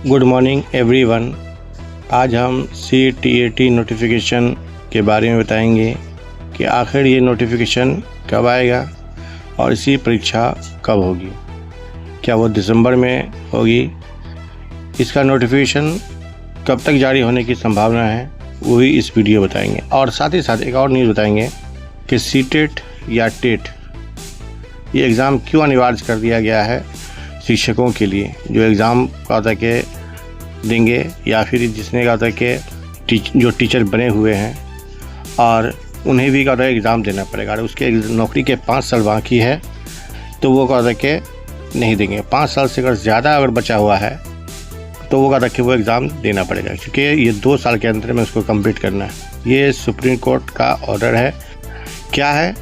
Good morning everyone. आज हम CTET notification के बारे में बताएंगे कि आखिर ये नोटिफिकेशन कब आएगा और इसी परीक्षा कब होगी। क्या वो दिसंबर में होगी? इसका नोटिफिकेशन कब तक जारी होने की संभावना है वो भी इस वीडियो बताएंगे। और साथ ही साथ एक और न्यूज़ बताएंगे कि CTET या टेट ये एग्ज़ाम क्यों अनिवार्य कर दिया गया है शिक्षकों के लिए, जो एग्ज़ाम का होता के देंगे या फिर जिसने का होता कि जो टीचर बने हुए हैं और उन्हें भी का होता है एग्ज़ाम देना पड़ेगा। और उसके नौकरी के 5 साल बाकी है तो वो का होता कि नहीं देंगे। 5 साल से अगर ज़्यादा अगर बचा हुआ है तो वो का कि वो एग्ज़ाम देना पड़ेगा, क्योंकि ये 2 साल के अंदर में उसको कंप्लीट करना है। ये सुप्रीम कोर्ट का ऑर्डर है। क्या है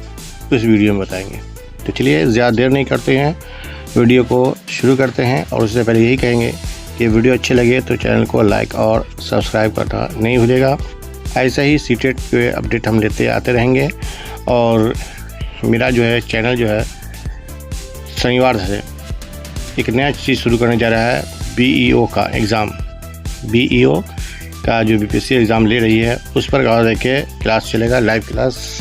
इस वीडियो में बताएंगे। तो चलिए ज़्यादा देर नहीं करते हैं, वीडियो को शुरू करते हैं। और उससे पहले यही कहेंगे कि वीडियो अच्छे लगे तो चैनल को लाइक और सब्सक्राइब करना नहीं भूलिएगा। ऐसा ही CTET के अपडेट हम लेते आते रहेंगे। और मेरा जो है चैनल जो है शनिवार से एक नया चीज़ शुरू करने जा रहा है, BEO का एग्ज़ाम। BEO का जो BPSC एग्ज़ाम ले रही है उस पर का होता है क्लास चलेगा, लाइव क्लास।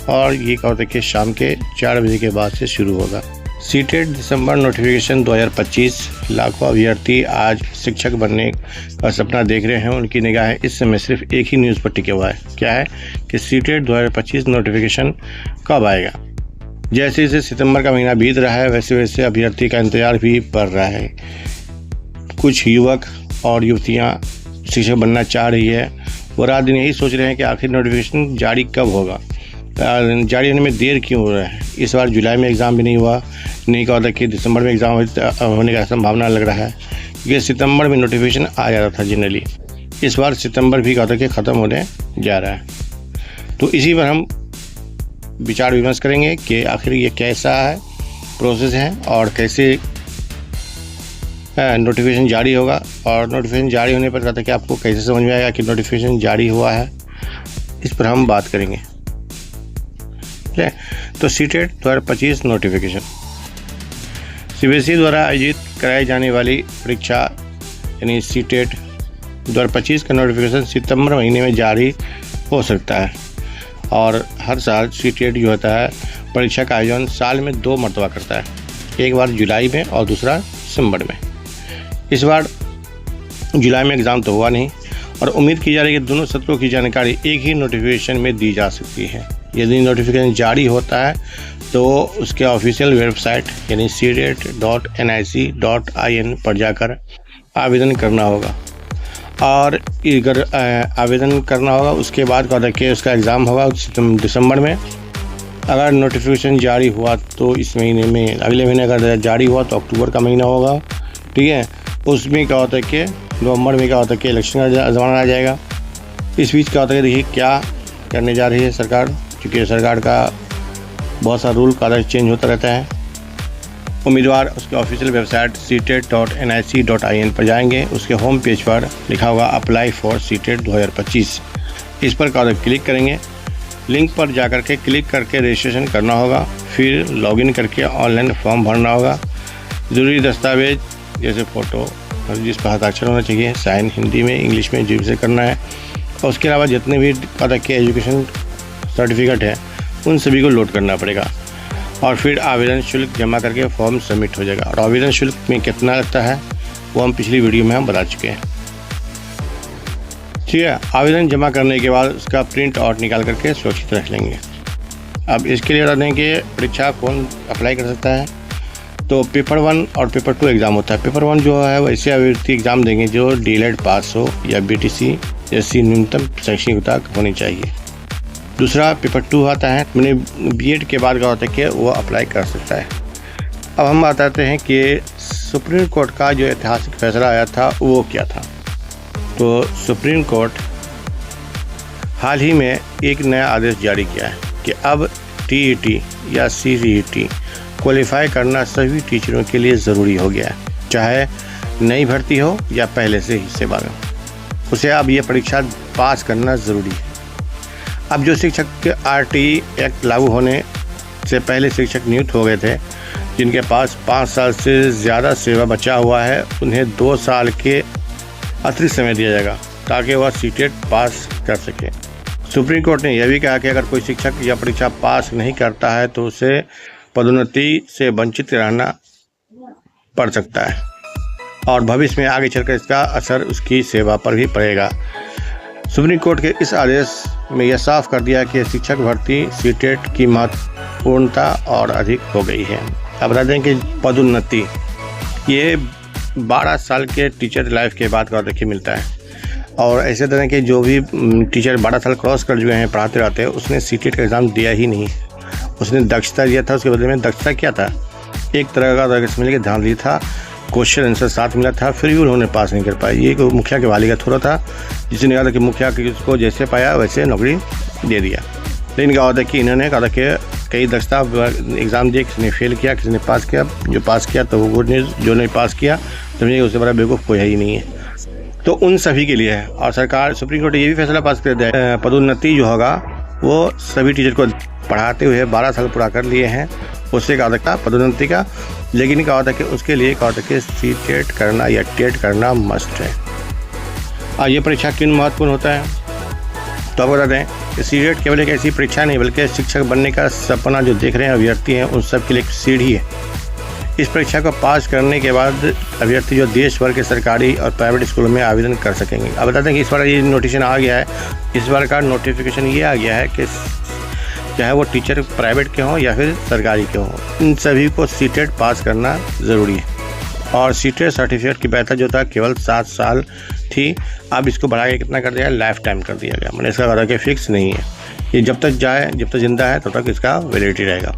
और ये का होता है कि शाम के 4 बजे के बाद से शुरू होगा। CTET दिसंबर नोटिफिकेशन 2025। लाखों अभ्यर्थी आज शिक्षक बनने का सपना देख रहे हैं। उनकी निगाहें इस समय सिर्फ एक ही न्यूज़ पर टिके हुआ है। क्या है कि CTET 2025 नोटिफिकेशन कब आएगा। जैसे जैसे सितंबर का महीना बीत रहा है वैसे वैसे अभ्यर्थी का इंतज़ार भी बढ़ रहा है। कुछ युवक और युवतियाँ शिक्षक बनना चाह रही है। वो रात दिन यही सोच रहे हैं कि आखिर नोटिफिकेशन जारी कब होगा, जारी होने में देर क्यों हो रहा है। इस बार जुलाई में एग्ज़ाम भी नहीं हुआ, नहीं कहा था कि दिसंबर में एग्ज़ाम होने का संभावना लग रहा है, क्योंकि सितंबर में नोटिफिकेशन आ जाता था जनरली। इस बार सितंबर भी कहा था कि ख़त्म होने जा रहा है। तो इसी पर हम विचार विमर्श करेंगे कि आखिर ये कैसा है प्रोसेस है और कैसे नोटिफिकेशन जारी होगा। और नोटिफिकेशन जारी होने पर कहता है कि आपको कैसे समझ में आएगा कि नोटिफिकेशन जारी हुआ है, इस पर हम बात करेंगे। तो CTET 2025 नोटिफिकेशन CBSE द्वारा आयोजित कराई जाने वाली परीक्षा यानी CTET 2025 का नोटिफिकेशन सितंबर महीने में जारी हो सकता है। और हर साल CTET जो होता है परीक्षा का आयोजन साल में 2 मरतबा करता है, एक बार जुलाई में और दूसरा दिसंबर में। इस बार जुलाई में एग्ज़ाम तो हुआ नहीं और उम्मीद की जा रही है कि दोनों सत्रों की जानकारी एक ही नोटिफिकेशन में दी जा सकती है। यदि नोटिफिकेशन जारी होता है तो उसके ऑफिशियल वेबसाइट यानी CTET.nic.in पर जाकर आवेदन करना होगा। और अगर आवेदन करना होगा उसके बाद का देखिए उसका एग्ज़ाम होगा दिसंबर में। अगर नोटिफिकेशन जारी हुआ तो इस महीने में, अगले महीने अगर जारी हुआ तो अक्टूबर का महीना होगा, ठीक है। उसमें क्या होता है कि नवंबर में क्या होता है कि इलेक्शन का ज़माना आ जाएगा। इस बीच क्या होता है देखिए क्या करने जा रही है सरकार, क्योंकि सरकार का बहुत सा रूल कागज चेंज होता रहता है। उम्मीदवार उसके ऑफिशियल वेबसाइट CTET.nic.in पर जाएंगे। उसके होम पेज पर लिखा होगा अप्लाई फॉर CTET 2025। इस पर कागज क्लिक करेंगे। लिंक पर जाकर के क्लिक करके रजिस्ट्रेशन करना होगा, फिर लॉगिन करके ऑनलाइन फॉर्म भरना होगा। ज़रूरी दस्तावेज जैसे फ़ोटो जिस पर हस्ताक्षर होना चाहिए, साइन हिंदी में इंग्लिश में जो से करना है। और उसके अलावा जितने भी पता के एजुकेशन सर्टिफिकेट है उन सभी को लोड करना पड़ेगा। और फिर आवेदन शुल्क जमा करके फॉर्म सबमिट हो जाएगा। और आवेदन शुल्क में कितना लगता है वो हम पिछली वीडियो में हम बता चुके हैं, ठीक है। आवेदन जमा करने के बाद उसका प्रिंट आउट निकाल करके सुरक्षित रख लेंगे। अब इसके लिए बता दें कि परीक्षा कौन अप्लाई कर सकता है। तो पेपर 1 और पेपर 2 एग्ज़ाम होता है। पेपर 1 जो है वैसे अभ्यर्थी एग्ज़ाम देंगे जो DELED पास हो या BTC जैसी न्यूनतम शैक्षणिक योग्यता होनी चाहिए। दूसरा पेपर 2 आता है, मैंने B.Ed के बाद का होता है कि वो अप्लाई कर सकता है। अब हम बताते हैं कि सुप्रीम कोर्ट का जो ऐतिहासिक फैसला आया था वो क्या था। तो सुप्रीम कोर्ट हाल ही में एक नया आदेश जारी किया है कि अब TET या CTET क्वालिफाई करना सभी टीचरों के लिए ज़रूरी हो गया है, चाहे नई भर्ती हो या पहले से ही सेवा में, उसे अब ये परीक्षा पास करना ज़रूरी है। अब जो शिक्षक के RTE एक्ट लागू होने से पहले शिक्षक नियुक्त हो गए थे जिनके पास 5 साल से ज़्यादा सेवा बचा हुआ है उन्हें 2 साल के अतिरिक्त समय दिया जाएगा ताकि वह सीटेट पास कर सके। सुप्रीम कोर्ट ने यह भी कहा कि अगर कोई शिक्षक यह परीक्षा पास नहीं करता है तो उसे पदोन्नति से वंचित रहना पड़ सकता है और भविष्य में आगे चलकर इसका असर उसकी सेवा पर भी पड़ेगा। सुप्रीम कोर्ट के इस आदेश में यह साफ कर दिया कि शिक्षक भर्ती सीटेट की महत्वपूर्णता और अधिक हो गई है। अब बता दें कि पदोन्नति ये 12 साल के टीचर लाइफ के बाद देखिए मिलता है और ऐसे तरह के जो भी टीचर 12 साल क्रॉस कर चुके हैं पढ़ाते रहते उसने सीटेट का एग्ज़ाम दिया ही नहीं, उसने दक्षता दिया था। उसके बदले में दक्षता क्या था, एक तरह का मिलकर के ध्यान दिया था, क्वेश्चन आंसर साथ मिला था, फिर भी उन्होंने पास नहीं कर पाए। ये मुखिया के वाली का थोड़ा था जिसने कहा था कि मुखिया को जैसे पाया वैसे नौकरी दे दिया। लेकिन क्या होता है कि इन्होंने कहा था कि कई दक्षता एग्ज़ाम दिए, किसी ने फेल किया, किसी ने पास किया। जो पास किया तो वो गुड न्यूज़, जो नहीं पास किया समझिए उससे बड़ा बेवकूफ़ कोई है ही नहीं है। तो उन सभी के लिए है और सरकार सुप्रीम कोर्ट ने ये भी फैसला पास कर दिया है पदोन्नति जो होगा वो सभी टीचर को पढ़ाते हुए 12 साल पूरा कर लिए हैं उससे क्या होता है पदोन्नति का। लेकिन क्या होता है कि उसके लिए क्या होता है कि सीटेट करना या टेट करना मस्ट है। और ये परीक्षा क्यों महत्वपूर्ण होता है तो आपको बता दें कि सीटेट केवल एक ऐसी परीक्षा नहीं बल्कि शिक्षक बनने का सपना जो देख रहे हैं अभ्यर्थी हैं उन सब के लिए एक सीढ़ी है। इस परीक्षा को पास करने के बाद अभ्यर्थी जो देश भर के सरकारी और प्राइवेट स्कूलों में आवेदन कर सकेंगे। अब बता दें कि इस बार ये नोटिफिकेशन आ गया है, इस बार का नोटिफिकेशन ये आ गया है कि चाहे वो टीचर प्राइवेट के हों या फिर सरकारी के हों इन सभी को सीटेट पास करना ज़रूरी है। और सीटेट सर्टिफिकेट की वैधता जो था केवल 7 साल थी, अब इसको बढ़ा के कितना कर दिया है, लाइफ टाइम कर दिया गया। मैंने इसका कहा कि फिक्स नहीं है, ये जब तक जाए जब तक जिंदा है तब तक इसका वैलिडिटी रहेगा।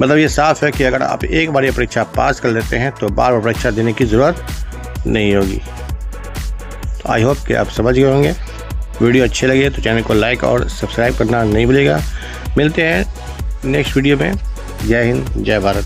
मतलब ये साफ है कि अगर आप एक बार ये परीक्षा पास कर लेते हैं तो बार बार परीक्षा देने की ज़रूरत नहीं होगी। तो आई होप कि आप समझ गए होंगे। वीडियो अच्छे लगे तो चैनल को लाइक और सब्सक्राइब करना नहीं भूलिएगा। मिलते हैं नेक्स्ट वीडियो में। जय हिंद, जय भारत।